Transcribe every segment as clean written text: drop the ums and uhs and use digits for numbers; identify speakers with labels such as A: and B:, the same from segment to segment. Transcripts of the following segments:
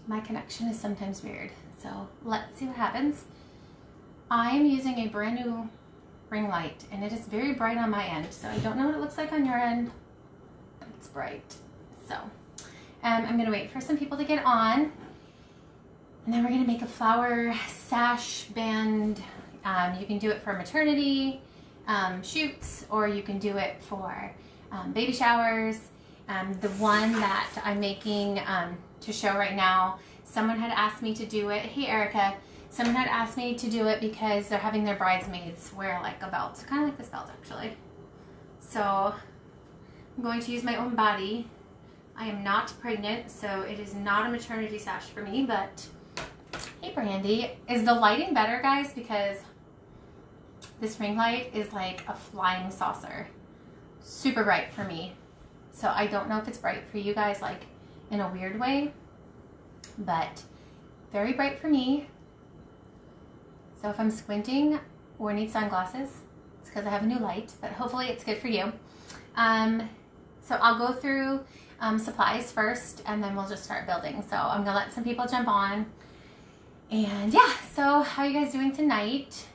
A: My connection is sometimes weird, so let's see what happens. I am using a brand new ring light, and it is very bright on my end, so I don't know what it looks like on your end, but it's bright. So I'm gonna wait for some people to get on, and then we're gonna make a flower sash band. You can do it for maternity shoots, or you can do it for baby showers. The one that I'm making to show right now, someone had asked me to do it. Hey Erica, someone had asked me to do it because they're having their bridesmaids wear like a belt, kind of like this belt actually. So I'm going to use my own body. I am not pregnant, so it is not a maternity sash for me, but hey Brandy, is the lighting better, guys? Because this ring light is like a flying saucer. Super bright for me. So I don't know if it's bright for you guys, like in a weird way, but very bright for me. So if I'm squinting or need sunglasses, it's because I have a new light, but hopefully it's good for you. So I'll go through supplies first, and then we'll just start building. So I'm gonna let some people jump on. And yeah, so how are you guys doing tonight?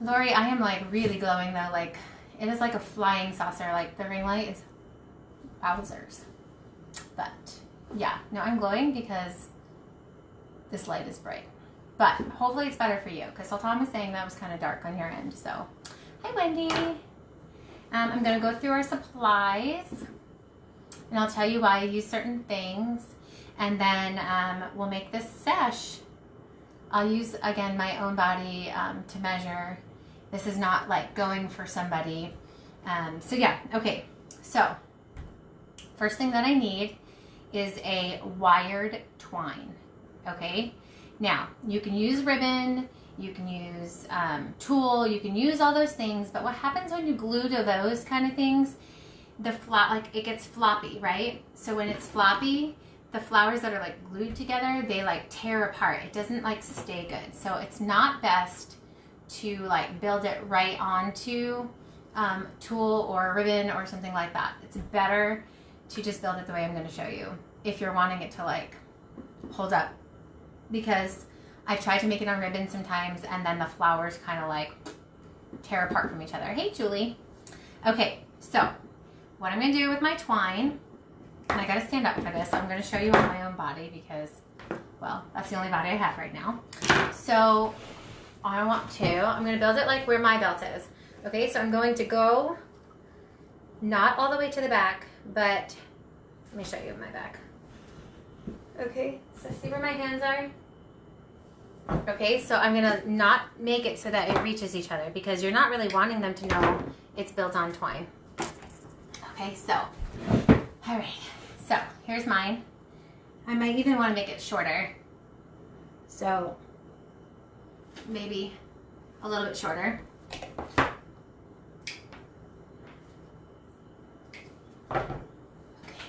A: Lori, I am like really glowing though. Like it is like a flying saucer. Like the ring light is wowzers. But yeah, no, I'm glowing because this light is bright. But hopefully it's better for you, because Sultan was saying that was kind of dark on your end. So hi Wendy. I'm gonna go through our supplies, and I'll tell you why I use certain things, and then we'll make this sash. I'll use again my own body to measure. This is not like going for somebody. So yeah, okay. So first thing that I need is a wired twine. Okay. Now you can use ribbon, you can use tulle, you can use all those things. But what happens when you glue to those kind of things? Like it gets floppy, right? So when it's floppy, the flowers that are like glued together, they like tear apart. It doesn't like stay good. So it's not best to like build it right onto tulle or ribbon or something like that. It's better to just build it the way I'm going to show you if you're wanting it to like hold up, because I've tried to make it on ribbon sometimes, and then the flowers kind of like tear apart from each other. Hey Julie. Okay, so what I'm going to do with my twine, and I got to stand up for this, so I'm going to show you on my own body because, well, that's the only body I have right now. So I'm going to build it like where my belt is. Okay, so I'm going to go not all the way to the back, but let me show you my back. Okay, so see where my hands are? Okay, so I'm going to not make it so that it reaches each other, because you're not really wanting them to know it's built on twine. Okay, so, all right, so here's mine. I might even want to make it shorter. So maybe a little bit shorter.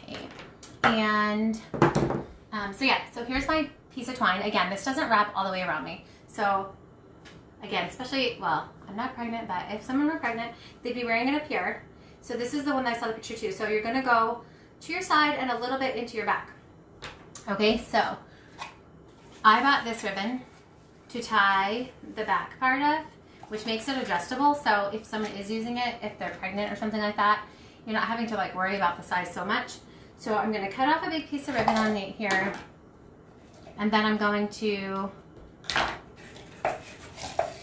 A: Okay, and so yeah, so here's my piece of twine. Again, this doesn't wrap all the way around me. So again, especially, well, I'm not pregnant, but if someone were pregnant, they'd be wearing it up here. So this is the one that I saw the picture too. So you're gonna go to your side and a little bit into your back. Okay, so I bought this ribbon to tie the back part of, which makes it adjustable. So if someone is using it, if they're pregnant or something like that, you're not having to like worry about the size so much. So I'm gonna cut off a big piece of ribbon on here, and then I'm going to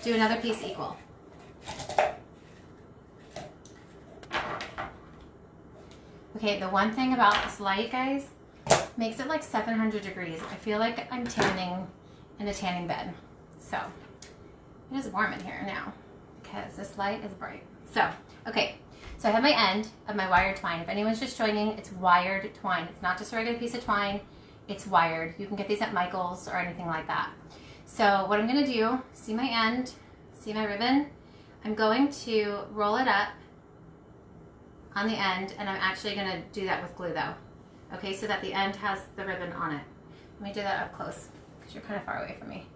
A: do another piece equal. Okay, the one thing about this light, guys, makes it like 700 degrees. I feel like I'm tanning in a tanning bed. So it is warm in here now because this light is bright. So, okay, so I have my end of my wired twine. If anyone's just joining, it's wired twine. It's not just a regular piece of twine, it's wired. You can get these at Michael's or anything like that. So what I'm gonna do, see my end, see my ribbon? I'm going to roll it up on the end, and I'm actually gonna do that with glue though. Okay, so that the end has the ribbon on it. Let me do that up close because you're kind of far away from me.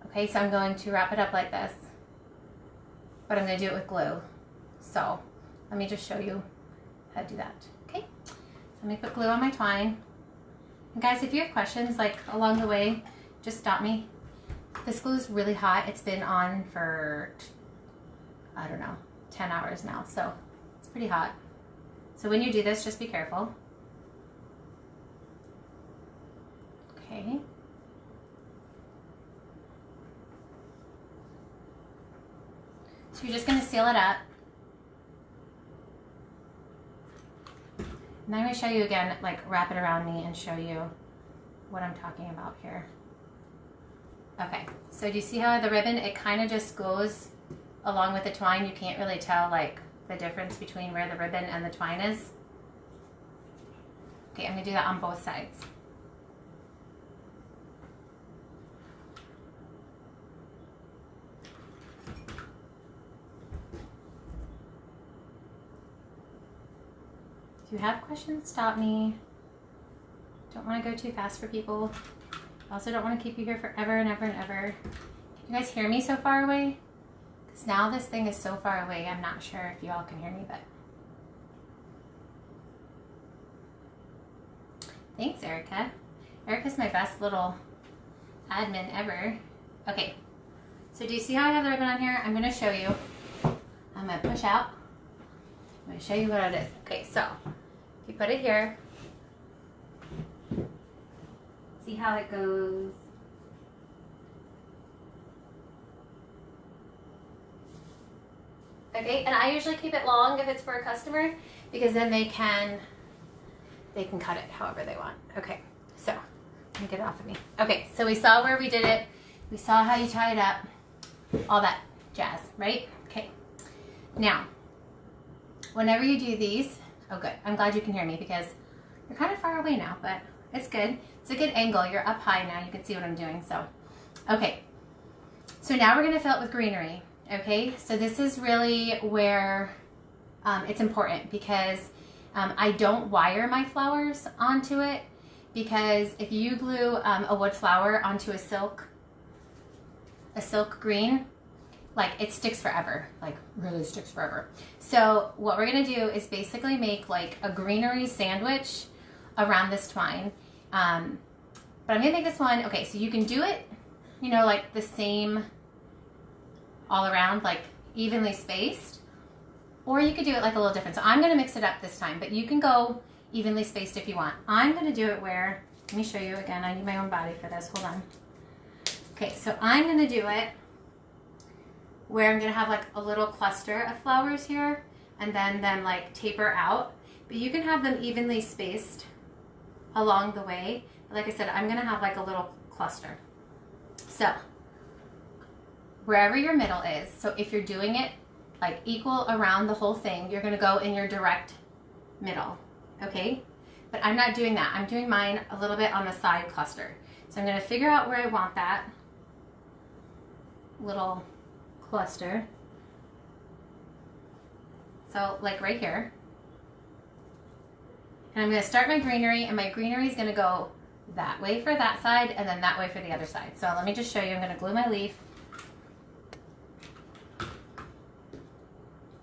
A: Okay, so I'm going to wrap it up like this, but I'm gonna do it with glue. So let me just show you how to do that. Okay, so let me put glue on my twine, And guys, if you have questions like along the way, just stop me. This glue is really hot. It's been on for, I don't know, 10 hours now. So it's pretty hot. So when you do this, just be careful. Okay. So you're just going to seal it up. And I'm going to show you again, like wrap it around me and show you what I'm talking about here. Okay, so do you see how the ribbon, it kind of just goes along with the twine? You can't really tell like the difference between where the ribbon and the twine is. Okay, I'm going to do that on both sides. If you have questions, stop me. Don't want to go too fast for people. I also don't want to keep you here forever and ever and ever. Can you guys hear me so far away? Because now this thing is so far away, I'm not sure if you all can hear me, but. Thanks, Erica. Erica's my best little admin ever. Okay, so do you see how I have the ribbon on here? I'm going to show you. I'm going to push out. I'm going to show you what it is. Okay, so if you put it here, see how it goes. Okay, and I usually keep it long if it's for a customer because then they can cut it however they want. Okay, so let me get it off of me. Okay, so we saw where we did it. We saw how you tie it up, all that jazz, right? Okay, now, whenever you do these, oh good, I'm glad you can hear me because you're kind of far away now, but it's good. It's a good angle. You're up high now. You can see what I'm doing. So, okay. So now we're going to fill it with greenery. Okay. So this is really where it's important because I don't wire my flowers onto it because if you glue a wood flower onto a silk green, like it sticks forever, like really sticks forever. So what we're going to do is basically make like a greenery sandwich around this twine. But I'm going to make this one, okay, so you can do it, you know, like the same all around, like evenly spaced, or you could do it like a little different. So I'm going to mix it up this time, but you can go evenly spaced if you want. I'm going to do it where, let me show you again, I need my own body for this, hold on. Okay, so I'm going to do it where I'm going to have like a little cluster of flowers here and then like taper out, but you can have them evenly spaced along the way. Like I said, I'm going to have like a little cluster. So wherever your middle is, so if you're doing it like equal around the whole thing, you're going to go in your direct middle, okay? But I'm not doing that. I'm doing mine a little bit on the side cluster. So I'm going to figure out where I want that little cluster. So like right here. And I'm going to start my greenery, and my greenery is going to go that way for that side and then that way for the other side. So let me just show you. I'm going to glue my leaf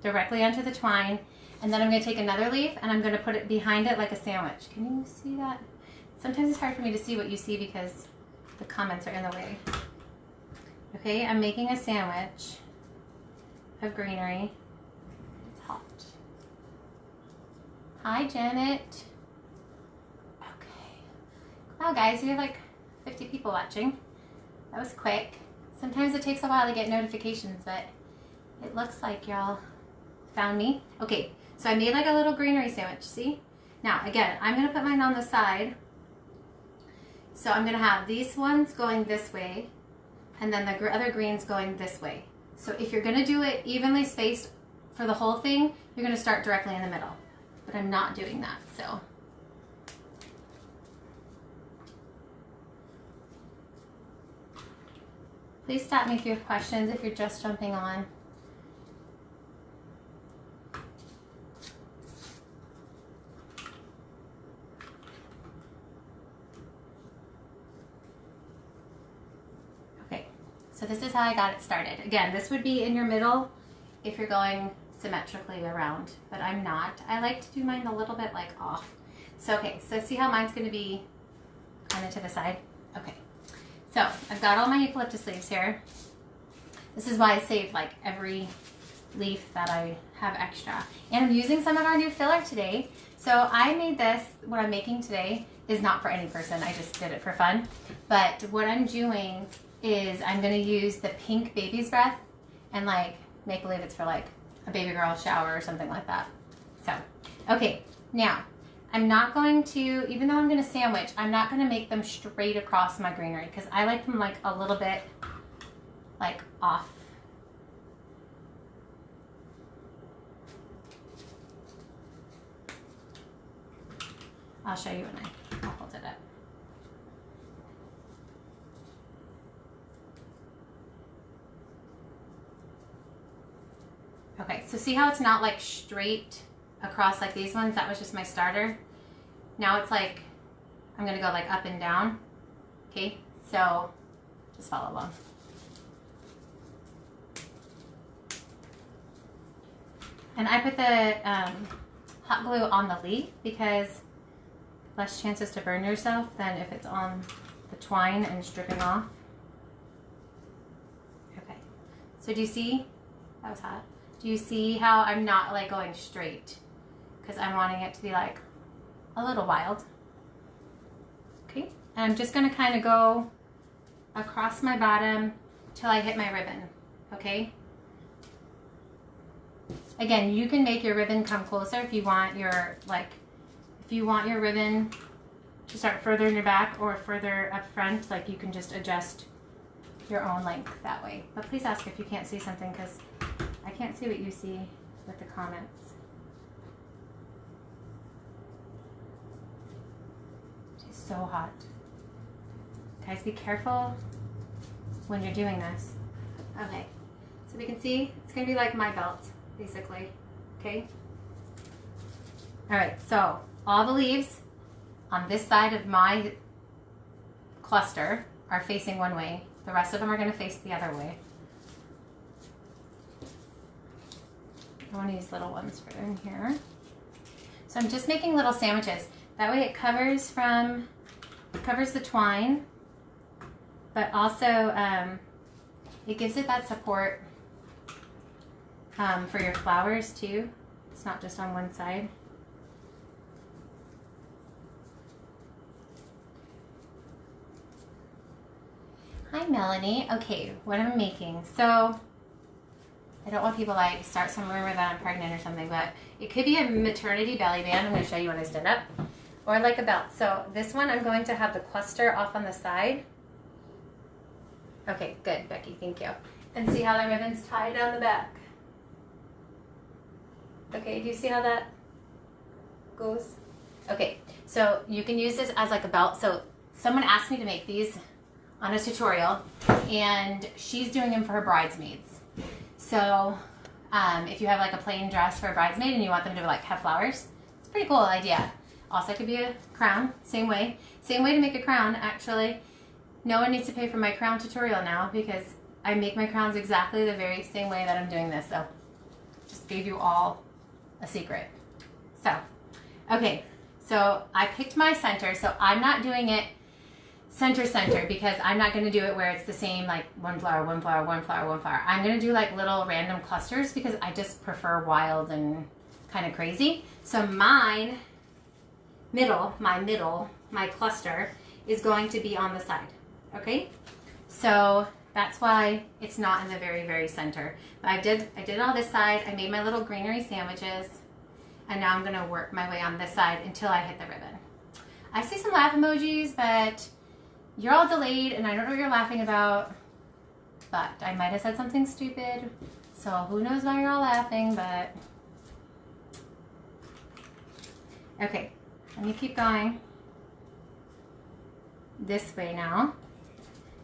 A: directly onto the twine, and then I'm going to take another leaf and I'm going to put it behind it like a sandwich. Can you see that? Sometimes it's hard for me to see what you see because the comments are in the way. Okay, I'm making a sandwich of greenery. It's hot. Hi, Janet. Okay. Wow, guys, we have like 50 people watching. That was quick. Sometimes it takes a while to get notifications, but it looks like y'all found me. Okay, so I made like a little greenery sandwich, see? Now, again, I'm going to put mine on the side. So I'm going to have these ones going this way, and then the other greens going this way. So if you're going to do it evenly spaced for the whole thing, you're going to start directly in the middle. But I'm not doing that, so. Please stop me if you have questions, if you're just jumping on. Okay, so this is how I got it started. Again, this would be in your middle if you're going symmetrically around, but I'm not. I like to do mine a little bit like off. So okay, so see how mine's going to be kind of to the side. Okay, so I've got all my eucalyptus leaves here. This is why I saved like every leaf that I have extra. And I'm using some of our new filler today. So I made this, what I'm making today is not for any person, I just did it for fun. But what I'm doing is I'm gonna use the pink baby's breath and like make believe it's for like a baby girl shower or something like that. So, okay, now I'm not going to, even though I'm gonna sandwich, I'm not gonna make them straight across my greenery because I like them like a little bit like off. I'll show you when I'll hold it up. Okay, so see how it's not like straight across like these ones? That was just my starter. Now it's like, I'm gonna go like up and down. Okay, so just follow along. And I put the hot glue on the leaf because less chances to burn yourself than if it's on the twine and it's dripping off. Okay, so do you see? That was hot. Do you see how I'm not like going straight? Because I'm wanting it to be like a little wild. Okay, and I'm just gonna kind of go across my bottom till I hit my ribbon, okay? Again, you can make your ribbon come closer if you want your, like, if you want your ribbon to start further in your back or further up front, like you can just adjust your own length that way. But please ask if you can't see something because I can't see what you see with the comments. It's so hot. Guys, be careful when you're doing this. Okay, so we can see it's gonna be like my belt, basically, okay? All right, so all the leaves on this side of my cluster are facing one way. The rest of them are gonna face the other way. I want to use little ones for in here. So I'm just making little sandwiches. That way it covers the twine, but also it gives it that support for your flowers too. It's not just on one side. Hi Melanie. Okay, what am I making? So I don't want people like start some rumor that I'm pregnant or something, but it could be a maternity belly band. I'm going to show you when I stand up, or like a belt. So this one I'm going to have the cluster off on the side. Okay, good, Becky, thank you. And see how the ribbon's tied down the back. Okay, do you see how that goes? Okay, so you can use this as like a belt. So someone asked me to make these on a tutorial, and she's doing them for her bridesmaids. So if you have like a plain dress for a bridesmaid and you want them to like have flowers, it's a pretty cool idea. Also, it could be a crown, same way. Same way to make a crown, actually. No one needs to pay for my crown tutorial now because I make my crowns exactly the very same way that I'm doing this. So just gave you all a secret. So, okay, so I picked my center. So I'm not doing it center because I'm not going to do it where it's the same, like one flower, one flower, one flower, one flower. I'm going to do like little random clusters because I just prefer wild and kind of crazy. So my cluster is going to be on the side. Okay, so that's why it's not in the very, very center. But I did all this side. I made my little greenery sandwiches, and now I'm going to work my way on this side until I hit the ribbon. I see some laugh emojis, but you're all delayed, and I don't know what you're laughing about. But I might have said something stupid, so who knows why you're all laughing, but okay, let me keep going this way now.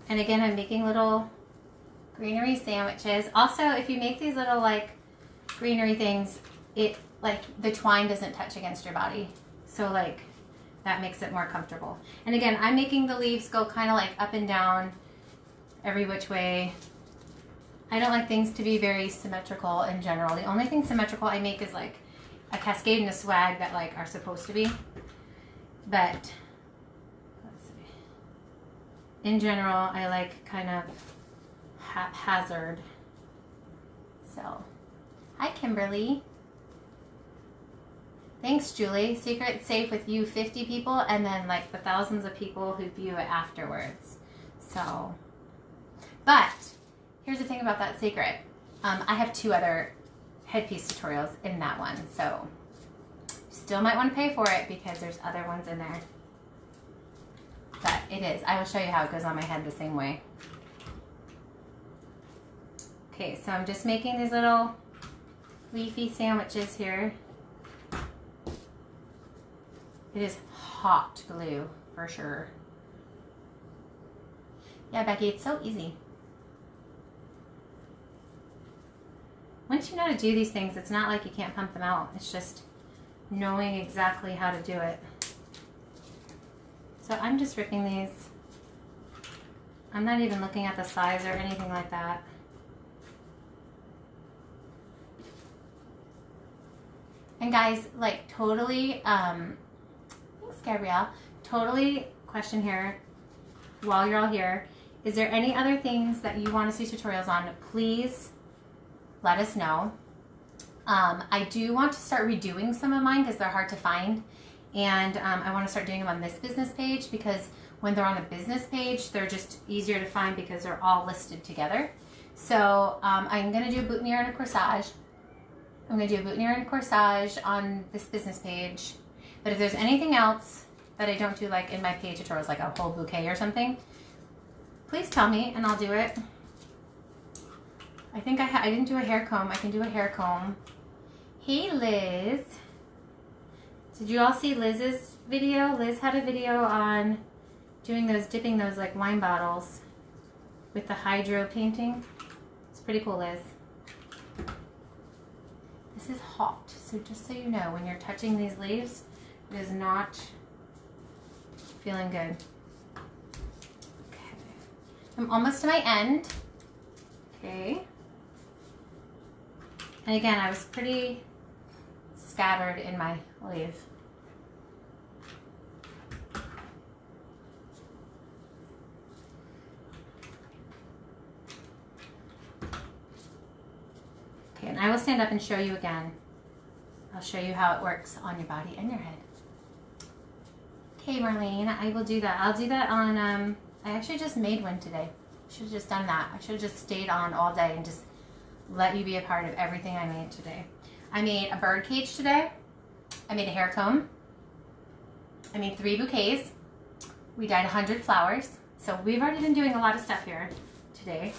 A: And again, I'm making little greenery sandwiches. Also, if you make these little like greenery things, it like the twine doesn't touch against your body. So like that makes it more comfortable. And again, I'm making the leaves go kind of like up and down every which way. I don't like things to be very symmetrical in general. The only thing symmetrical I make is like a cascade and a swag that like are supposed to be. But let's see. in general, I like kind of haphazard. So, hi Kimberly. Thanks, Julie. Secret safe with you 50 people and then like the thousands of people who view it afterwards. So, but here's the thing about that secret. I have 2 other headpiece tutorials in that one. So, still might want to pay for it because there's other ones in there. But it is. I will show you how it goes on my head the same way. Okay, so I'm just making these little leafy sandwiches here. It is hot glue for sure. Yeah, Becky, it's so easy. Once you know to do these things, it's not like you can't pump them out. It's just knowing exactly how to do it. So I'm just ripping these. I'm not even looking at the size or anything like that. And guys, like totally, thanks Gabrielle, totally question here while you're all here. Is there any other things that you want to see tutorials on? Please let us know. I do want to start redoing some of mine because they're hard to find. And I want to start doing them on this business page because when they're on a business page, they're just easier to find because they're all listed together. So I'm going to do a boutonniere and a corsage. I'm going to do a boutonniere and a corsage on this business page. But if there's anything else that I don't do like in my paid tutorials, like a whole bouquet or something, please tell me and I'll do it. I think I didn't do a hair comb. I can do a hair comb. Hey Liz. Did you all see Liz's video? Liz had a video on doing those, dipping those like wine bottles with the hydro painting. It's pretty cool, Liz. This is hot, so just so you know, when you're touching these leaves, it is not feeling good. Okay. I'm almost to my end. Okay. And again, I was pretty scattered in my leaf. Okay, and I will stand up and show you again. I'll show you how it works on your body and your head. Okay, Marlene, I will do that. I'll do that on, I actually just made one today. I should have just done that. I should have just stayed on all day and just let you be a part of everything I made today. I made a bird cage today. I made a hair comb. I made 3 bouquets. We dyed 100 flowers. So we've already been doing a lot of stuff here today.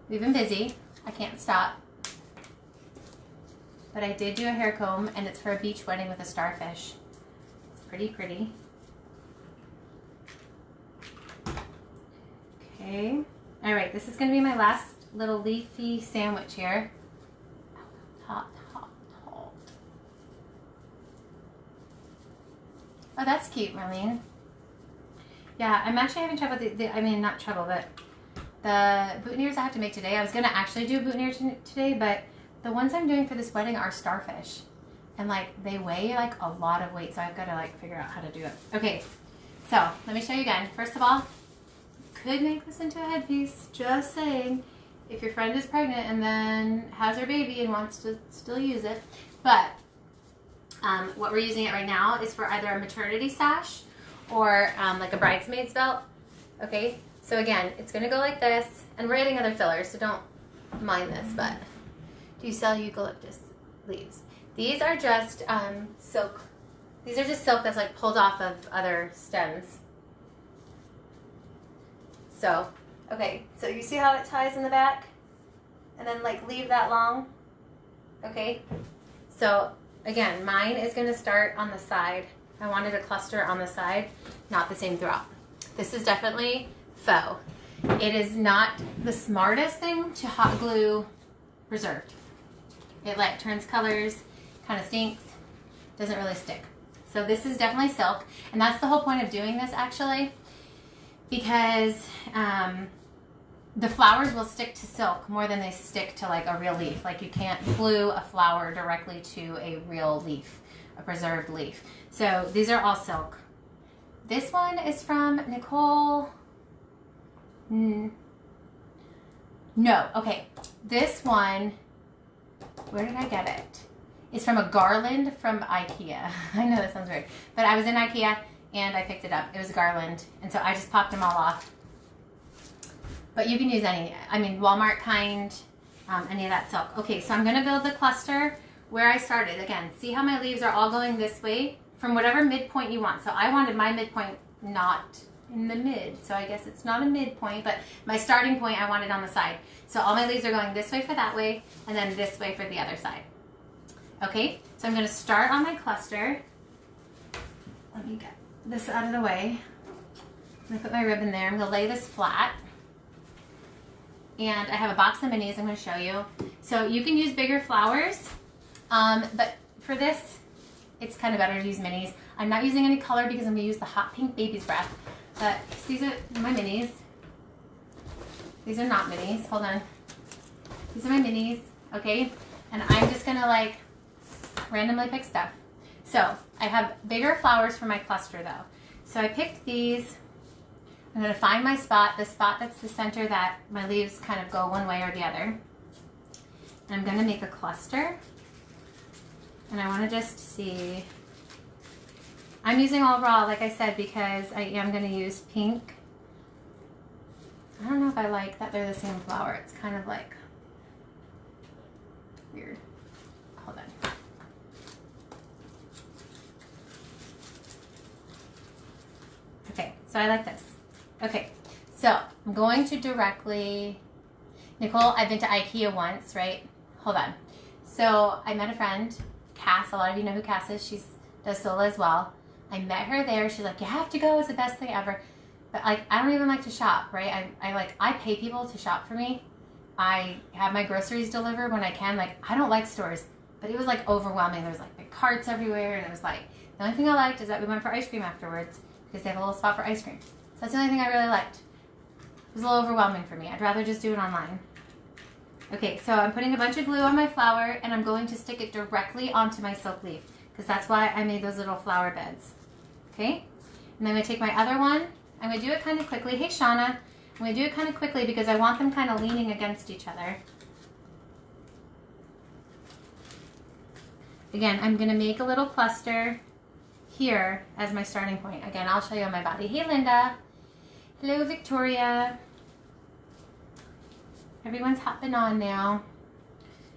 A: We've been busy. I can't stop. But I did do a hair comb and it's for a beach wedding with a starfish. It's pretty pretty. Okay. All right, this is gonna be my last little leafy sandwich here. Hot, hot, hot. Oh, that's cute, Marlene. Yeah, I'm actually having trouble with I mean, not trouble, but the boutonnieres I have to make today. I was gonna actually do a boutonniere today, but the ones I'm doing for this wedding are starfish. And like, they weigh like a lot of weight, so I've gotta like figure out how to do it. Okay, so let me show you again. First of all, could make this into a headpiece, just saying. If your friend is pregnant and then has her baby and wants to still use it. But what we're using it right now is for either a maternity sash or like a bridesmaid's belt. Okay, so again, it's gonna go like this, and we're adding other fillers, so don't mind this, but do you sell eucalyptus leaves? These are just silk. These are just silk that's like pulled off of other stems. So, okay, so you see how it ties in the back? And then like leave that long, okay? So again, mine is gonna start on the side. I wanted a cluster on the side, not the same throughout. This is definitely faux. It is not the smartest thing to hot glue preserved. It like turns colors, kind of stinks, doesn't really stick. So this is definitely silk, and that's the whole point of doing this actually, because the flowers will stick to silk more than they stick to like a real leaf. Like you can't glue a flower directly to a real leaf, a preserved leaf. So these are all silk. This one is from Nicole No, okay. This one, where did I get it? It's from a garland from IKEA. I know that sounds weird, but I was in IKEA and I picked it up. It was a garland, and so I just popped them all off. But you can use any, I mean, Walmart kind, any of that silk. Okay, so I'm gonna build the cluster where I started. Again, see how my leaves are all going this way from whatever midpoint you want. So I wanted my midpoint not in the mid, so I guess it's not a midpoint, but my starting point I wanted on the side. So all my leaves are going this way for that way, and then this way for the other side. Okay, so I'm gonna start on my cluster. Let me get this out of the way. I'm gonna put my ribbon there. I'm gonna lay this flat. And I have a box of minis I'm gonna show you. So you can use bigger flowers, but for this, it's kind of better to use minis. I'm not using any color because I'm gonna use the hot pink baby's breath. But these are my minis. These are not minis, hold on. These are my minis, okay? And I'm just gonna like randomly pick stuff. So I have bigger flowers for my cluster though. So I picked these. I'm gonna find my spot, the spot that's the center that my leaves kind of go one way or the other. And I'm gonna make a cluster. And I wanna just see, I'm using all raw, like I said, because I am gonna use pink. I don't know if I like that they're the same flower. It's kind of like weird. Hold on. Okay, so I like this. Okay, so I'm going to directly, Nicole, I've been to IKEA once, right? Hold on. So I met a friend, Cass, a lot of you know who Cass is. She does Sola as well. I met her there. She's like, you have to go, it's the best thing ever. But like, I don't even like to shop, right? I pay people to shop for me. I have my groceries delivered when I can. Like, I don't like stores, but it was like overwhelming. There was like big carts everywhere, and it was like, the only thing I liked is that we went for ice cream afterwards because they have a little spot for ice cream. So that's the only thing I really liked. It was a little overwhelming for me. I'd rather just do it online. Okay, so I'm putting a bunch of glue on my flower, and I'm going to stick it directly onto my silk leaf because that's why I made those little flower beds. Okay, and then I'm going to take my other one. I'm going to do it kind of quickly. Hey, Shauna. I'm going to do it kind of quickly because I want them kind of leaning against each other. Again, I'm going to make a little cluster here as my starting point. Again, I'll show you on my body. Hey, Linda. Hello, Victoria. Everyone's hopping on now.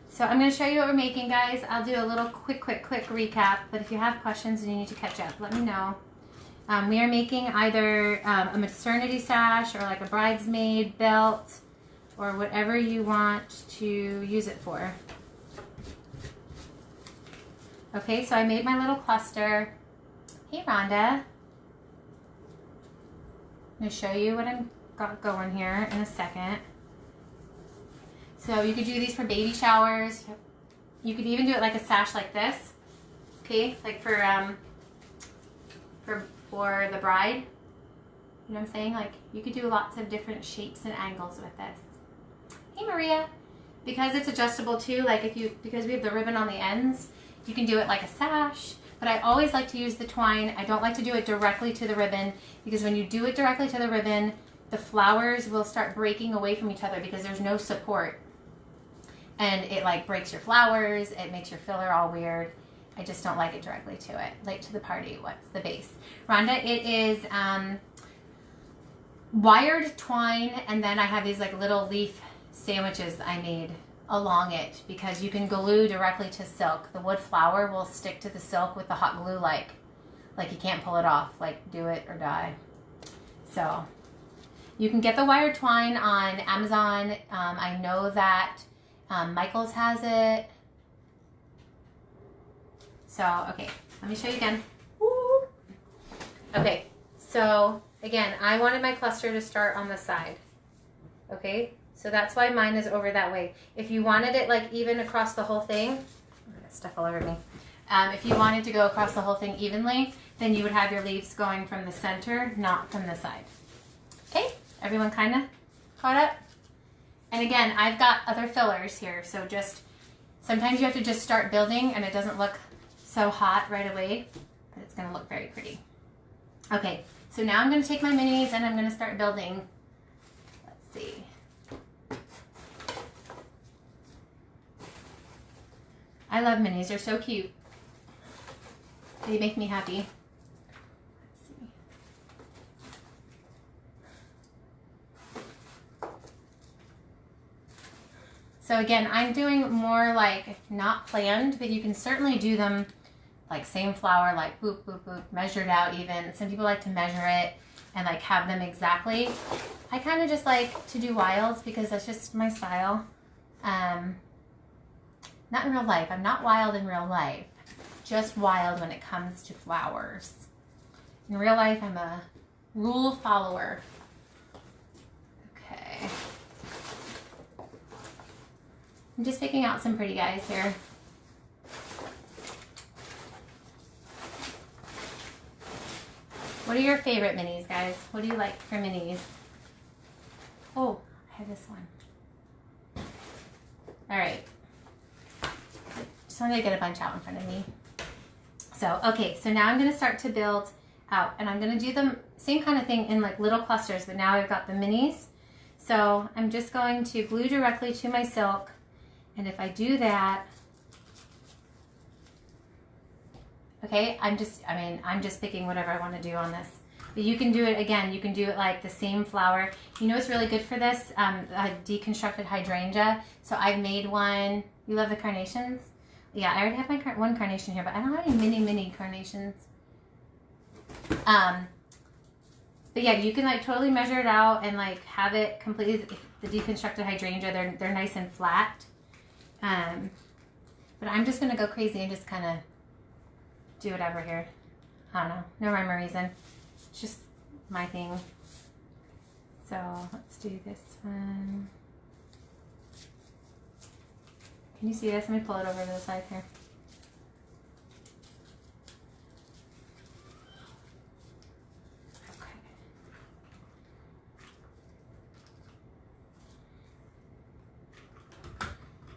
A: So I'm going to show you what we're making, guys. I'll do a little quick recap, but if you have questions and you need to catch up, let me know. We are making either a maternity sash or like a bridesmaid belt or whatever you want to use it for. Okay, so I made my little cluster. Hey, Rhonda. I'm going to show you what I've got going here in a second. So you could do these for baby showers. You could even do it like a sash like this. Okay, like for the bride. You know what I'm saying? Like, you could do lots of different shapes and angles with this. Hey, Maria. Because it's adjustable too, like because we have the ribbon on the ends, you can do it like a sash. But I always like to use the twine. I don't like to do it directly to the ribbon because when you do it directly to the ribbon, the flowers will start breaking away from each other because there's no support. And it like breaks your flowers, it makes your filler all weird. I just don't like it directly to it. Late to the party, what's the base? Rhonda, it is wired twine, and then I have these like little leaf sandwiches I made along it because you can glue directly to silk. The wood flower will stick to the silk with the hot glue like you can't pull it off, like do it or die. So you can get the wired twine on Amazon. I know that Michael's has it. So, okay, let me show you again. Woo. Okay, so again, I wanted my cluster to start on the side. Okay, so that's why mine is over that way. If you wanted it like even across the whole thing, I got stuff all over me. If you wanted to go across the whole thing evenly, then you would have your leaves going from the center, not from the side. Okay, everyone kind of caught up? And again, I've got other fillers here, so just, sometimes you have to just start building and it doesn't look so hot right away, but it's gonna look very pretty. Okay, so now I'm gonna take my minis and I'm gonna start building I love minis. They're so cute. They make me happy. Let's see. So again, I'm doing more like not planned, but you can certainly do them like same flower, like boop, boop, boop, measured out even. Some people like to measure it and like have them exactly. I kind of just like to do wilds because that's just my style. Not in real life. I'm not wild in real life. Just wild when it comes to flowers. In real life, I'm a rule follower. Okay. I'm just picking out some pretty guys here. What are your favorite minis, guys? What do you like for minis? Oh, I have this one. All right. Just wanted to get a bunch out in front of me. So, okay, so now I'm going to start to build out, and I'm going to do the same kind of thing in like little clusters, but now I've got the minis. So I'm just going to glue directly to my silk, and if I do that, okay, I'm just picking whatever I want to do on this. But you can do it again. You can do it like the same flower. You know what's really good for this? A deconstructed hydrangea. So I've made one. You love the carnations? Yeah, I already have my one carnation here, but I don't have any mini carnations. But yeah, you can like totally measure it out and like have it completely, the deconstructed hydrangea, they're nice and flat. But I'm just gonna go crazy and just kind of do whatever here. I don't know, no rhyme or reason. It's just my thing. So let's do this one. Can you see this? Let me pull it over to the side here. Okay.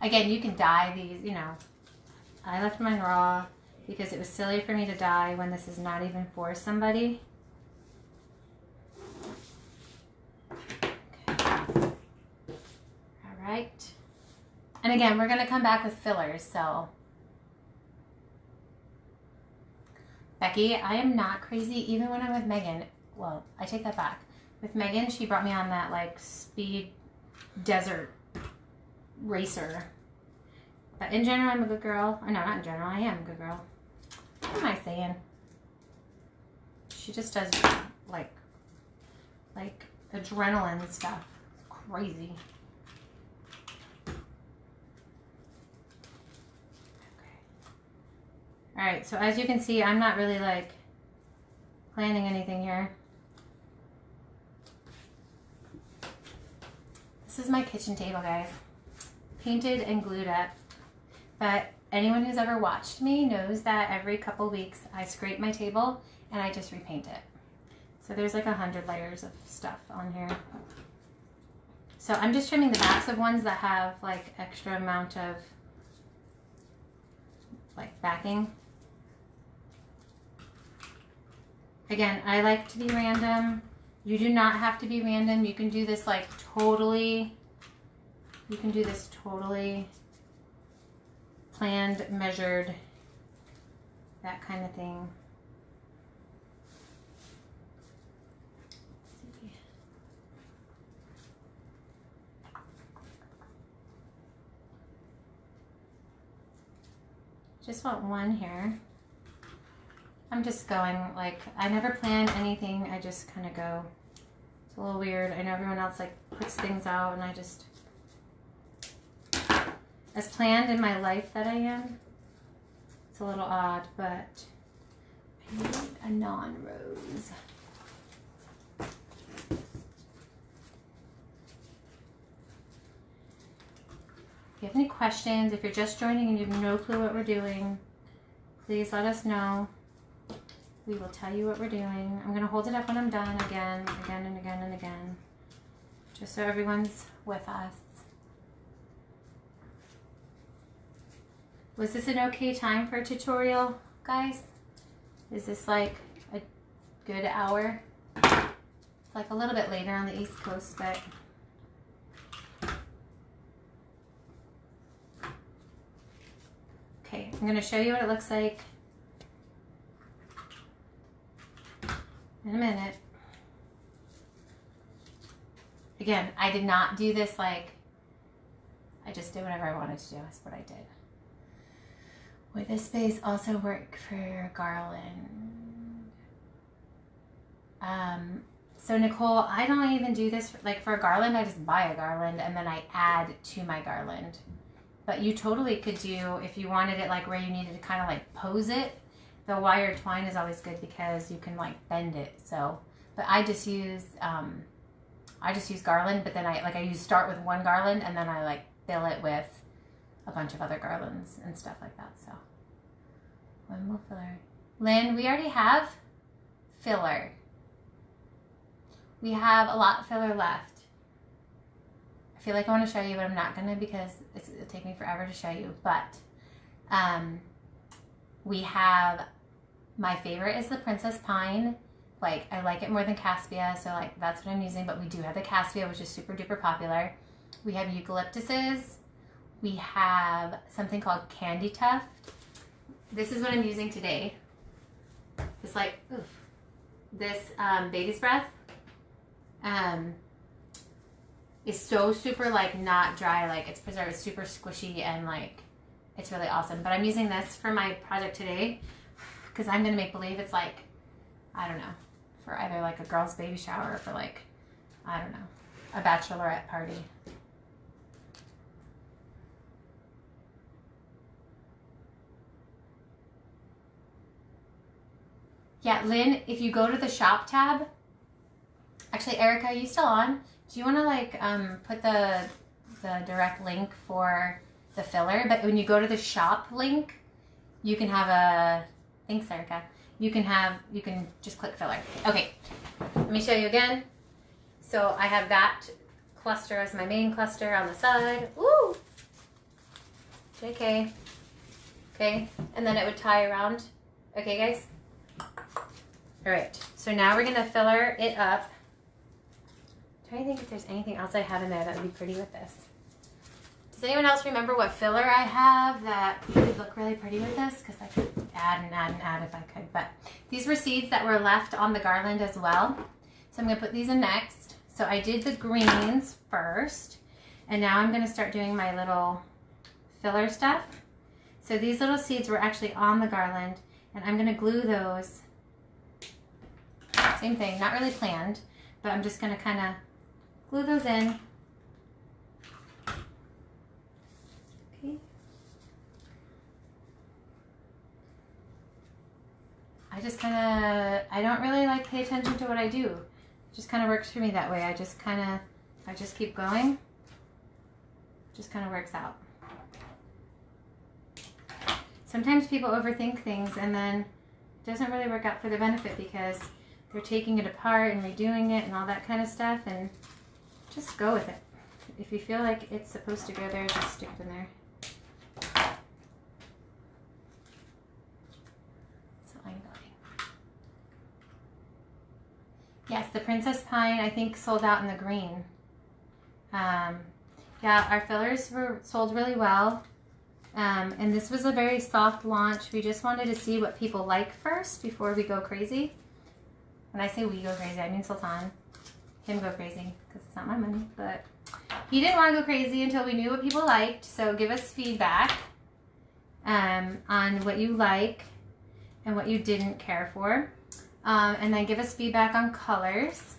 A: Again, you can dye these, you know. I left mine raw because it was silly for me to dye when this is not even for somebody. Okay. All right. And again, we're going to come back with fillers, so. Becky, I am not crazy even when I'm with Megan. Well, I take that back. With Megan, she brought me on that like speed desert racer. But in general, I'm a good girl. Oh, no, not in general. I am a good girl. What am I saying? She just does like adrenaline stuff. It's crazy. All right, so as you can see, I'm not really like planning anything here. This is my kitchen table, guys. Painted and glued up. But anyone who's ever watched me knows that every couple weeks I scrape my table and I just repaint it. So there's like 100 layers of stuff on here. So I'm just trimming the backs of ones that have like extra amount of like backing. Again, I like to be random. You do not have to be random. You can do this like totally, you can do this totally planned, measured, that kind of thing. Let's see. Just want one here. I'm just going like, I never plan anything. I just kind of go. It's a little weird. I know everyone else like puts things out and I just, as planned in my life that I am, it's a little odd, but I need a non-rose. If you have any questions, if you're just joining and you have no clue what we're doing, please let us know. We will tell you what we're doing. I'm going to hold it up when I'm done again and again and again, just so everyone's with us. Was this an okay time for a tutorial, guys? Is this like a good hour? It's like a little bit later on the East Coast, but I'm going to show you what it looks like in a minute. Again, I did not do this like, I just did whatever I wanted to do. That's what I did. Would this base also work for garland? So Nicole, I don't even do this like for a garland. I just buy a garland and then I add to my garland. But you totally could do, if you wanted it like where you needed to kind of like pose it, the wire twine is always good because you can like bend it. So, but I just use garland, but then I start with one garland and then I like fill it with a bunch of other garlands and stuff like that. So one more filler. Lynn, we already have filler. We have a lot of filler left. I feel like I want to show you, but I'm not going to because it'll take me forever to show you. But we have, my favorite is the Princess Pine. Like, I like it more than Caspia, so like that's what I'm using. But we do have the Caspia, which is super duper popular. We have eucalyptuses. We have something called Candy Tuft. This is what I'm using today. It's like, oof. This Baby's Breath is so super like not dry, like it's preserved, it's super squishy and like it's really awesome. But I'm using this for my project today because I'm gonna make believe it's like, I don't know, for either like a girl's baby shower or for like, I don't know, a bachelorette party. Yeah, Lynn, if you go to the shop tab, actually, Erica, are you still on? Do you want to like put the direct link for the filler? But when you go to the shop link, you can have a, thanks Erica, you can just click filler. Okay, let me show you again. So I have that cluster as my main cluster on the side. Woo! JK. Okay, and then it would tie around. Okay, guys? All right, so now we're gonna filler it up. I'm trying to think if there's anything else I have in there that would be pretty with this. Does anyone else remember what filler I have that would look really pretty with this? Because I could add and add and add if I could. But these were seeds that were left on the garland as well. So I'm gonna put these in next. So I did the greens first, and now I'm gonna start doing my little filler stuff. So these little seeds were actually on the garland, and I'm gonna glue those. Same thing, not really planned, but I'm just gonna kind of glue those in. Okay. I don't really like pay attention to what I do. It just kind of works for me that way. I just keep going. It just kind of works out. Sometimes people overthink things and then it doesn't really work out for their benefit because they're taking it apart and redoing it and all that kind of stuff, and just go with it. If you feel like it's supposed to go there, just stick it in there. So I'm going. Yes, the Princess Pine I think sold out in the green. Yeah, our fillers were sold really well. And this was a very soft launch. We just wanted to see what people like first before we go crazy. When I say we go crazy, I mean Sultan. Him go crazy, because it's not my money. But he didn't want to go crazy until we knew what people liked. So give us feedback on what you like and what you didn't care for. And then give us feedback on colors.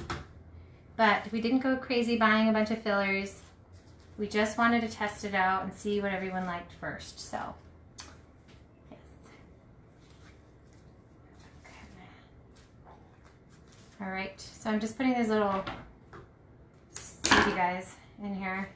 A: But we didn't go crazy buying a bunch of fillers. We just wanted to test it out and see what everyone liked first. So, yes. All right, so I'm just putting these little sticky guys in here.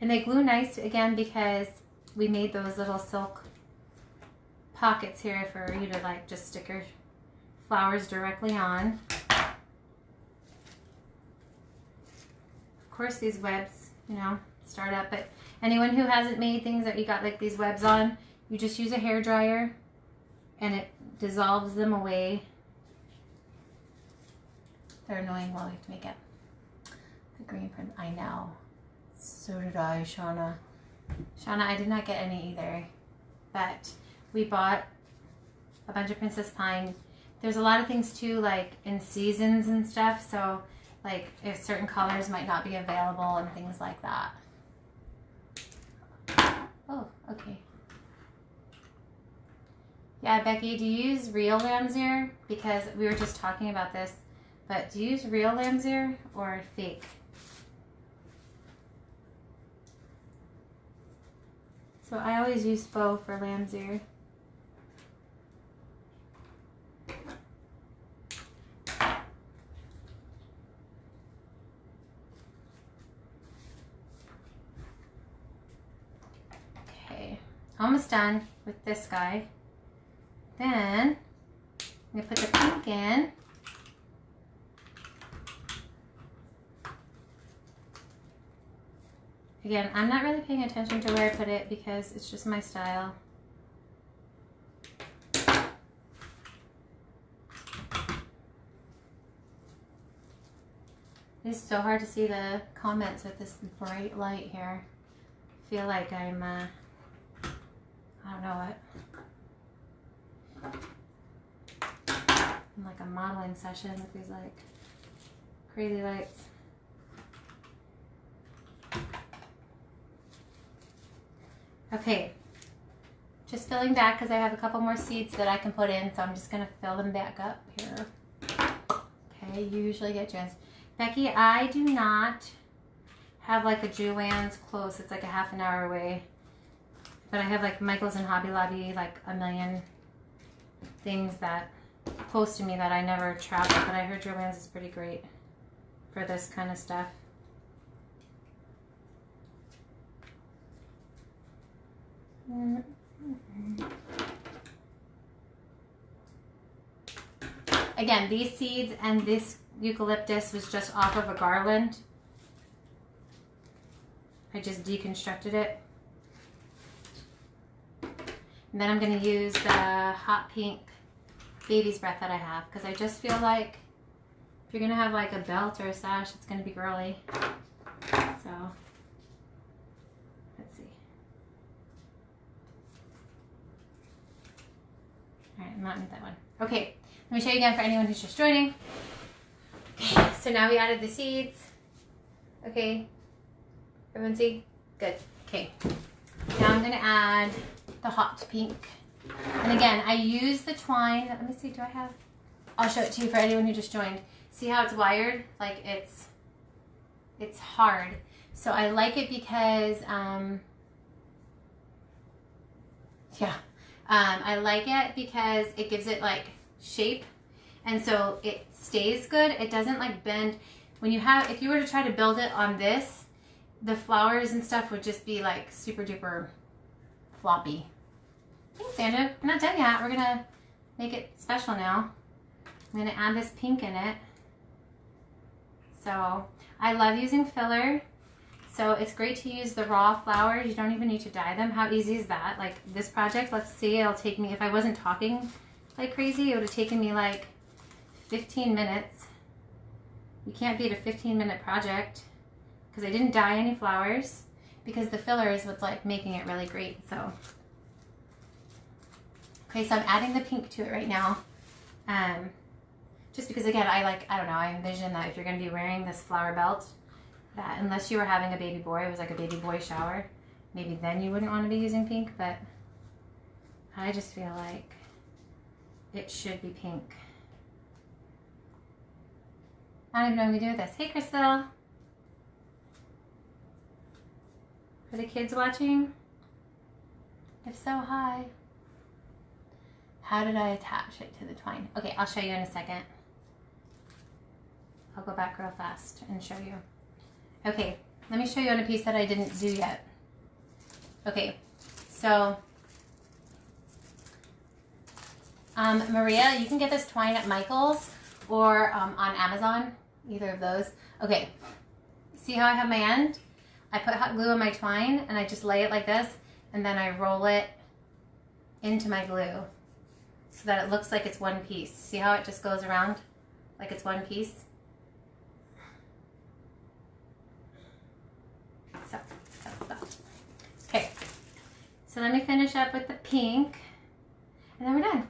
A: And they glue nice again because we made those little silk pockets here for you to like just stick your flowers directly on. Of course these webs, you know, start up, but anyone who hasn't made things that you got like these webs on, you just use a hair dryer and it dissolves them away. They're annoying while we have to make it. The green print, I know. So did I, Shauna. Shauna, I did not get any either. But we bought a bunch of Princess Pine. There's a lot of things too, like in seasons and stuff. So like if certain colors might not be available and things like that. Oh, okay. Yeah, Becky, do you use real lamb's ear? Because we were just talking about this, but do you use real lamb's ear or fake? So I always use faux for lamb's ear. Okay, almost done with this guy. Then I'm gonna put the pink in. Again, I'm not really paying attention to where I put it because it's just my style. It's so hard to see the comments with this bright light here. I feel like I'm, I don't know what. In like a modeling session with these like crazy lights. Okay, just filling back because I have a couple more seeds that I can put in, so I'm just gonna fill them back up here. Okay, you usually get Joanne's. Becky, I do not have like a Joann's close. It's like a half an hour away. But I have like Michael's and Hobby Lobby, like a million things that close to me that I never travel. But I heard Joann's is pretty great for this kind of stuff. Again, these seeds and this eucalyptus was just off of a garland. I just deconstructed it. And then I'm going to use the hot pink baby's breath that I have because I just feel like if you're going to have like a belt or a sash, it's going to be girly. So let's see. All right, I'm not in that one. Okay, let me show you again for anyone who's just joining. Okay, so now we added the seeds. Okay, everyone see? Good. Okay, now I'm gonna add the hot pink. And again, I use the twine. Let me see, do I have? I'll show it to you for anyone who just joined. See how it's wired? Like it's hard. So I like it because, I like it because it gives it like shape. And so it stays good. It doesn't like bend. When you have, if you were to try to build it on this, the flowers and stuff would just be like super duper floppy. Thanks, Andrew. We're not done yet. We're gonna make it special now. I'm gonna add this pink in it. So I love using filler. So it's great to use the raw flowers. You don't even need to dye them. How easy is that? Like this project, let's see, it'll take me, if I wasn't talking like crazy, it would have taken me like 15 minutes. You can't beat a 15-minute project because I didn't dye any flowers because the filler is what's like making it really great. So, okay, so I'm adding the pink to it right now. Just because again, I don't know, I envision that if you're going to be wearing this flower belt, that unless you were having a baby boy, it was like a baby boy shower, maybe then you wouldn't want to be using pink, but I just feel like it should be pink. I don't even know what I'm gonna do with this. Hey, Crystal. For the kids watching? If so, hi. How did I attach it to the twine? Okay, I'll show you in a second. I'll go back real fast and show you. Okay, let me show you on a piece that I didn't do yet. Okay, so Maria, you can get this twine at Michael's or on Amazon, either of those. Okay, see how I have my end? I put hot glue on my twine and I just lay it like this and then I roll it into my glue. so that it looks like it's one piece. See how it just goes around like it's one piece? So that's that. Okay, so let me finish up with the pink and then we're done.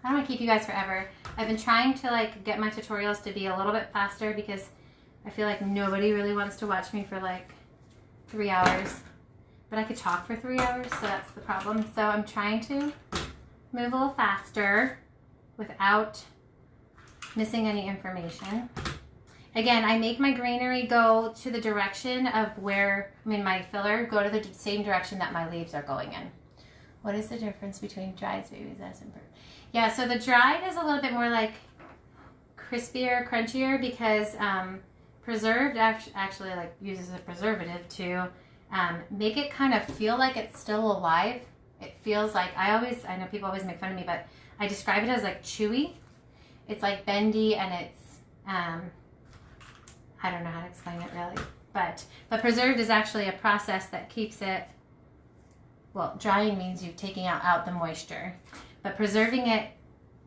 A: I don't want to keep you guys forever. I've been trying to like get my tutorials to be a little bit faster because I feel like nobody really wants to watch me for like 3 hours. But I could talk for 3 hours, so that's the problem. So I'm trying to move a little faster without missing any information. Again, I make my greenery go to the direction of where, my filler go to the same direction that my leaves are going in. What is the difference between dried baby zest and yeah, so the dried is a little bit more like crispier, crunchier because preserved actually like uses a preservative to make it kind of feel like it's still alive. It feels like, I know people always make fun of me, but I describe it as like chewy. It's like bendy and it's, I don't know how to explain it really, but preserved is actually a process that keeps it, well, drying means you're taking out the moisture, but preserving it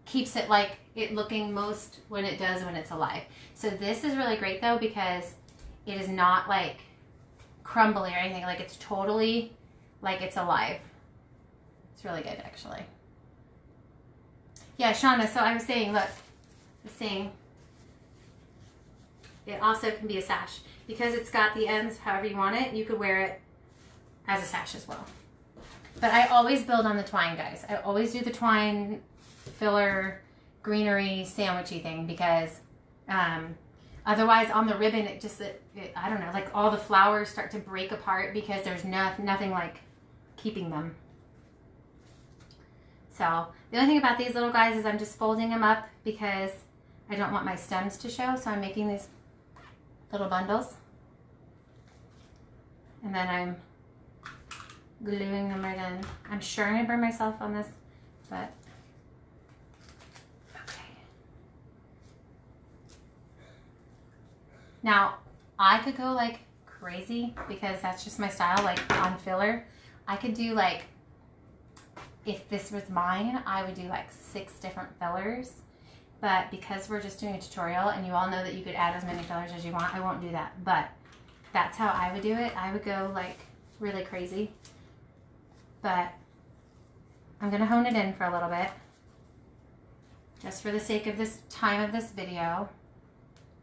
A: keeps it like it looking most when it's alive. So this is really great though because it is not like crumbly or anything, like it's totally like it's alive. It's really good actually. Yeah, Shauna, so I was saying, look, it also can be a sash. Because it's got the ends however you want it, you could wear it as a sash as well. But I always build on the twine, guys. I always do the twine filler greenery sandwichy thing because otherwise on the ribbon I don't know, like all the flowers start to break apart because there's nothing like keeping them. So the only thing about these little guys is I'm just folding them up because I don't want my stems to show, so I'm making these little bundles and then I'm gluing them right in. I'm sure I'm gonna burn myself on this, but okay. Now I could go like crazy because that's just my style, like on filler. I could do like, if this was mine, I would do like 6 different fillers. But because we're just doing a tutorial and you all know that you could add as many fillers as you want, I won't do that. But that's how I would do it. I would go like really crazy. But I'm gonna hone it in for a little bit. Just for the sake of this time of this video.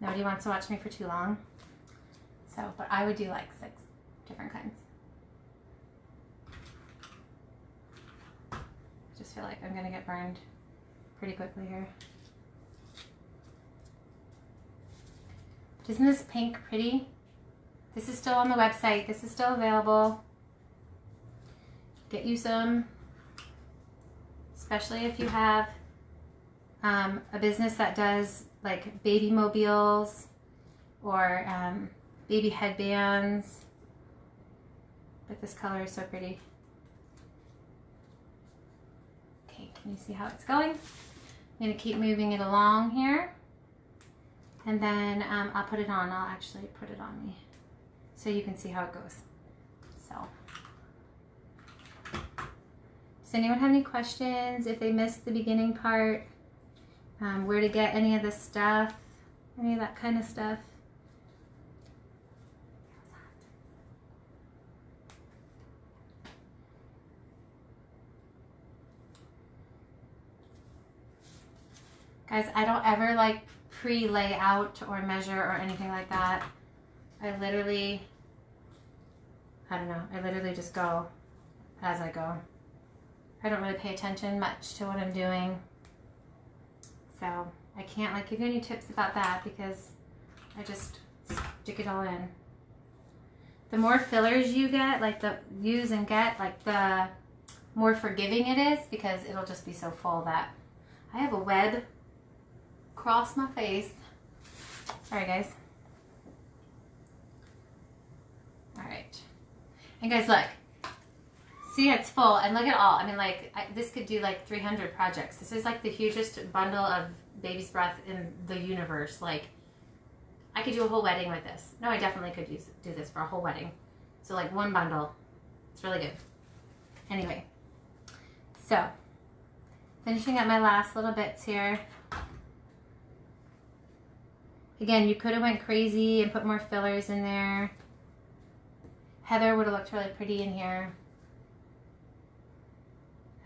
A: Nobody wants to watch me for too long. So, but I would do like 6 different kinds. Just feel like I'm gonna get burned pretty quickly here. Isn't this pink pretty? This is still on the website. This is still available. Get you some, especially if you have a business that does like baby mobiles or baby headbands. But this color is so pretty. Okay, can you see how it's going? I'm gonna keep moving it along here. And then I'll put it on. I'll actually put it on me so you can see how it goes. So, does anyone have any questions? If they missed the beginning part, where to get any of this stuff, any of that kind of stuff. Guys, I don't ever like pre-lay out or measure or anything like that. I literally just go as I go. I don't really pay attention much to what I'm doing. So I can't like give you any tips about that because I just stick it all in. The more fillers you get, like the more forgiving it is because it'll just be so full that I have a web across my face. Sorry guys. All right. And guys, look. See, it's full and look at all. I mean, like this could do like 300 projects. This is like the hugest bundle of baby's breath in the universe. Like I could do a whole wedding with this. No, I definitely could do this for a whole wedding. So like one bundle. It's really good. Anyway. So finishing up my last little bits here. Again, you could have went crazy and put more fillers in there. Heather would have looked really pretty in here.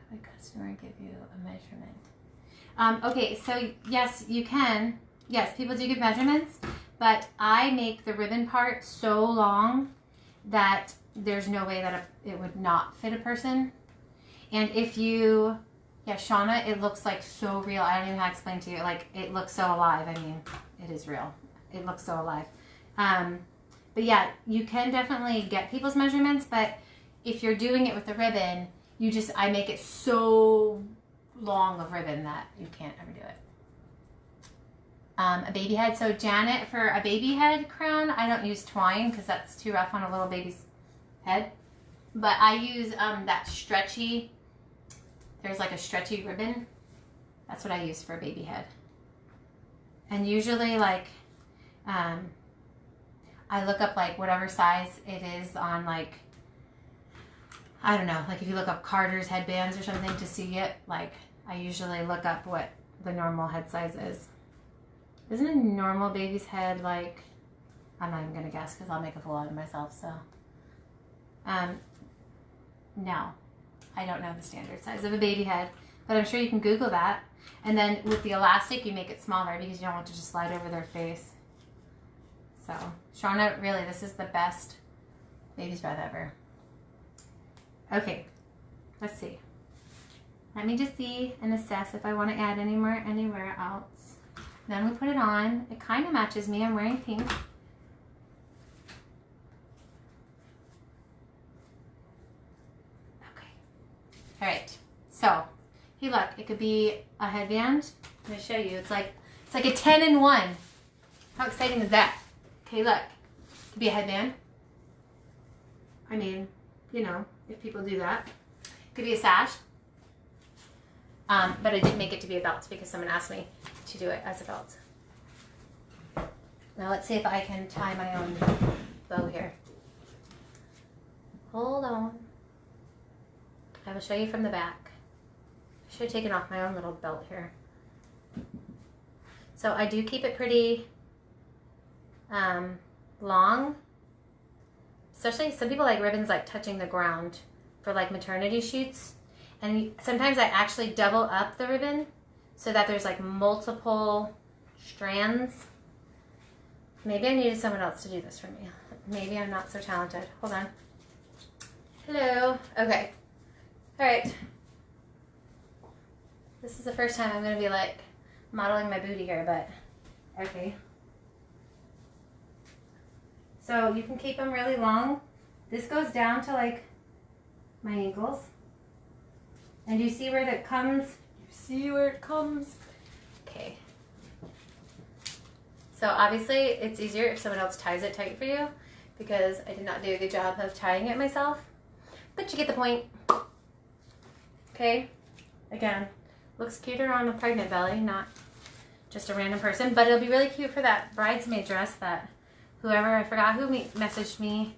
A: Have a customer give you a measurement. Okay, so yes, you can. Yes, people do give measurements, but I make the ribbon part so long that there's no way that it would not fit a person. And if you, yeah, Shauna, it looks like so real. I don't even know how to explain to you. Like, it looks so alive. I mean, it is real. It looks so alive. But yeah, you can definitely get people's measurements, but if you're doing it with the ribbon, I make it so long of ribbon that you can't ever do it. A baby head. So Janet, for a baby head crown, I don't use twine because that's too rough on a little baby's head. But I use that stretchy, there's like a stretchy ribbon. That's what I use for a baby head. And usually like, I look up like whatever size it is on like, I don't know, like if you look up Carter's headbands or something to see it, like I usually look up what the normal head size is. Isn't a normal baby's head like, I'm not even going to guess because I'll make a fool out of myself, so. No, I don't know the standard size of a baby head, but I'm sure you can Google that. And then with the elastic, you make it smaller because you don't want to just slide over their face. So, Shauna, really, this is the best baby's breath ever. Okay, let's see. Let me just see and assess if I want to add any more anywhere else. Then we put it on. It kind of matches me. I'm wearing pink. Okay. All right. So, hey, look. It could be a headband. I'm going to show you. It's like a 10-in-1. How exciting is that? Okay, look. It could be a headband. I mean, you know, if people do that. It could be a sash. But I did make it to be a belt because someone asked me to do it as a belt. Now let's see if I can tie my own bow here. Hold on. I will show you from the back. I should have taken off my own little belt here. So I do keep it pretty long. Especially some people like ribbons like touching the ground for like maternity shoots. And sometimes I actually double up the ribbon so that there's like multiple strands. Maybe I needed someone else to do this for me. Maybe I'm not so talented. Hold on. Hello. Okay. All right. This is the first time I'm going to be like modeling my booty here, but okay. So you can keep them really long. This goes down to like my ankles. And do you see where that comes? You see where it comes? Okay. So obviously it's easier if someone else ties it tight for you because I did not do a good job of tying it myself. But you get the point. Okay. Again, looks cuter on a pregnant belly, not just a random person. But it'll be really cute for that bridesmaid dress that whoever, I forgot who messaged me,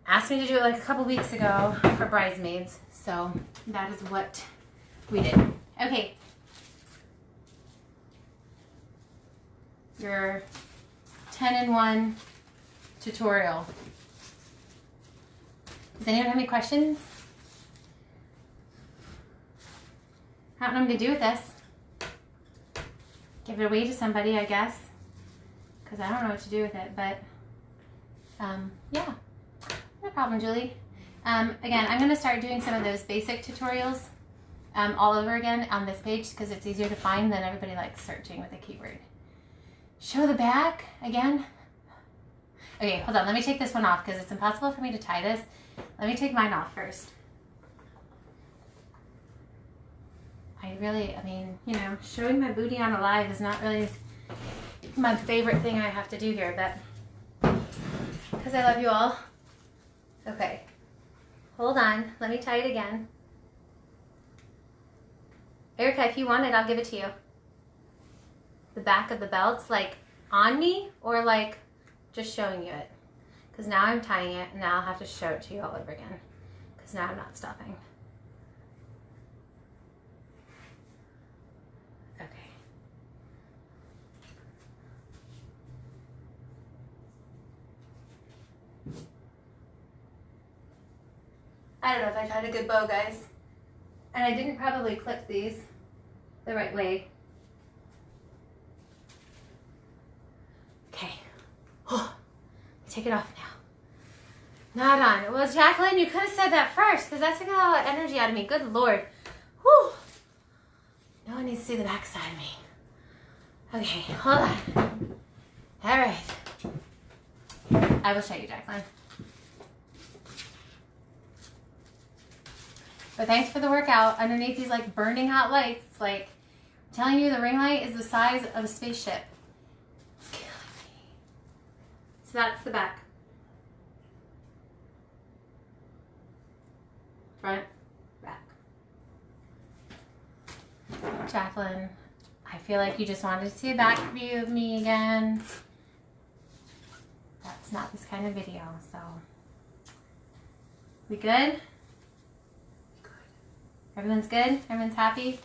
A: asked me to do it like a couple weeks ago for bridesmaids. So that is what we did. Okay. Your 10-in-1 tutorial. Does anyone have any questions? I don't know what I'm going to do with this. Give it away to somebody, I guess. Because I don't know what to do with it. But, yeah. No problem, Julie. Again, I'm going to start doing some of those basic tutorials all over again on this page because it's easier to find than everybody likes searching with a keyword. Show the back again. Okay, hold on. Let me take this one off because it's impossible for me to tie this. Let me take mine off first. I mean, you know, showing my booty on a live is not really my favorite thing I have to do here, but because I love you all. Okay. Hold on. Let me tie it again. Erica, if you want it, I'll give it to you. The back of the belt's like on me or like just showing you it? Because now I'm tying it and now I'll have to show it to you all over again because now I'm not stopping. I don't know if I tried a good bow, guys. And I didn't probably clip these the right way. Okay. Oh, take it off now. Not on. Well, Jacqueline, you could have said that first because that took a lot of energy out of me. Good Lord. Whew. No one needs to see the back side of me. Okay, hold on. All right. I will show you, Jacqueline. But thanks for the workout. Underneath these like burning hot lights, like I'm telling you, the ring light is the size of a spaceship. It's killing me. So that's the back. Front, back. Jacqueline, I feel like you just wanted to see a back view of me again. That's not this kind of video, so. We good? Good. Everyone's good? Everyone's happy?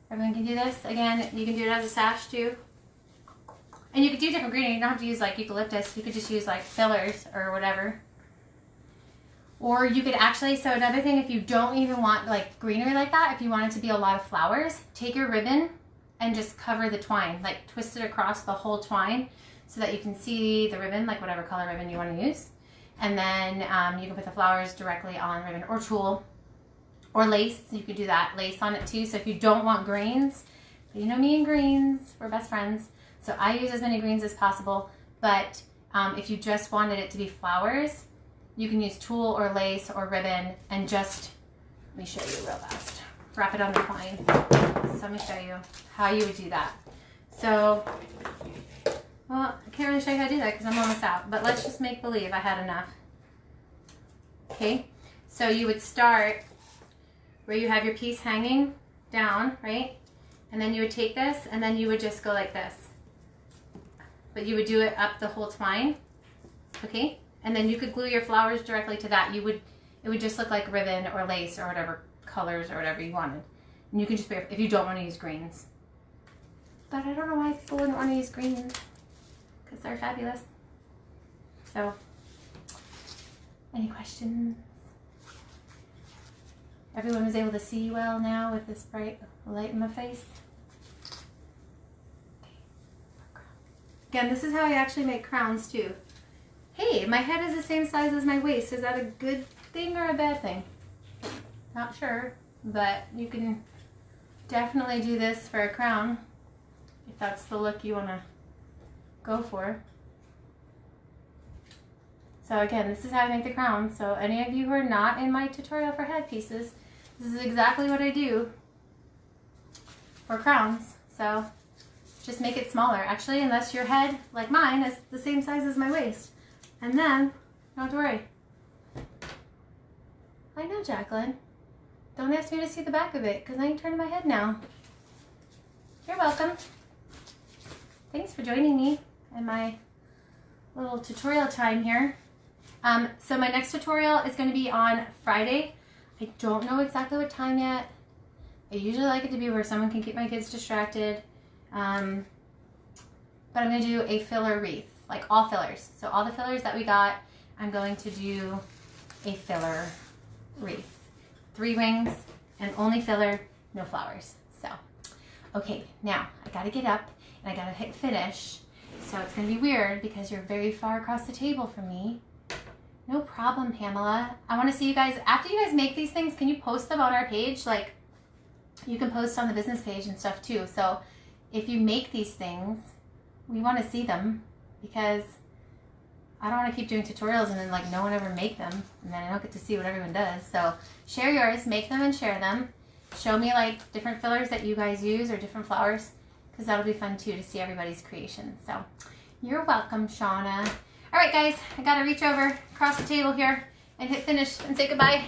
A: Everyone can do this? Again, you can do it as a sash too. And you could do different greenery. You don't have to use like eucalyptus. You could just use like fillers or whatever. Or you could actually, so another thing, if you don't even want like greenery like that, if you want it to be a lot of flowers, take your ribbon and just cover the twine, like twist it across the whole twine so that you can see the ribbon, like whatever color ribbon you want to use. And then you can put the flowers directly on ribbon or tulle or lace. You could do that, lace on it too. So if you don't want greens, you know me and greens, we're best friends. So I use as many greens as possible. But if you just wanted it to be flowers, you can use tulle or lace or ribbon and just, let me show you real fast. Wrap it on the twine. So let me show you how you would do that. So, well, I can't really show you how to do that because I'm almost out, but let's just make believe I had enough. Okay, so you would start where you have your piece hanging down, right? And then you would take this and then you would just go like this. But you would do it up the whole twine, okay? And then you could glue your flowers directly to that. It would just look like ribbon or lace or whatever colors or whatever you wanted. And you can just, if you don't want to use greens. But I don't know why people wouldn't want to use greens, because they're fabulous. So, any questions? Everyone was able to see well now with this bright light in my face. Again, this is how I actually make crowns too. Hey, my head is the same size as my waist. Is that a good thing or a bad thing? Not sure, but you can definitely do this for a crown if that's the look you want to go for. So again, this is how I make the crown. So any of you who are not in my tutorial for headpieces, this is exactly what I do for crowns. So just make it smaller, actually, unless your head, like mine, is the same size as my waist. And then, don't have to worry. I know, Jacqueline. Don't ask me to see the back of it, because I ain't turning my head now. You're welcome. Thanks for joining me in my little tutorial time here. So my next tutorial is going to be on Friday. I don't know exactly what time yet. I usually like it to be where someone can keep my kids distracted. But I'm going to do a filler wreath. Like all fillers. So all the fillers that we got, I'm going to do a filler wreath. 3 rings and only filler, no flowers. So, okay, now I gotta get up and I gotta hit finish. So it's gonna be weird because you're very far across the table from me. No problem, Pamela. I wanna see you guys, after you guys make these things, can you post them on our page? Like, you can post on the business page and stuff too. So if you make these things, we wanna see them, because I don't want to keep doing tutorials and then like no one ever make them and then I don't get to see what everyone does. So share yours, make them and share them. Show me like different fillers that you guys use or different flowers, because that'll be fun too to see everybody's creation. So you're welcome, Shauna. All right, guys, I got to reach over across the table here and hit finish and say goodbye.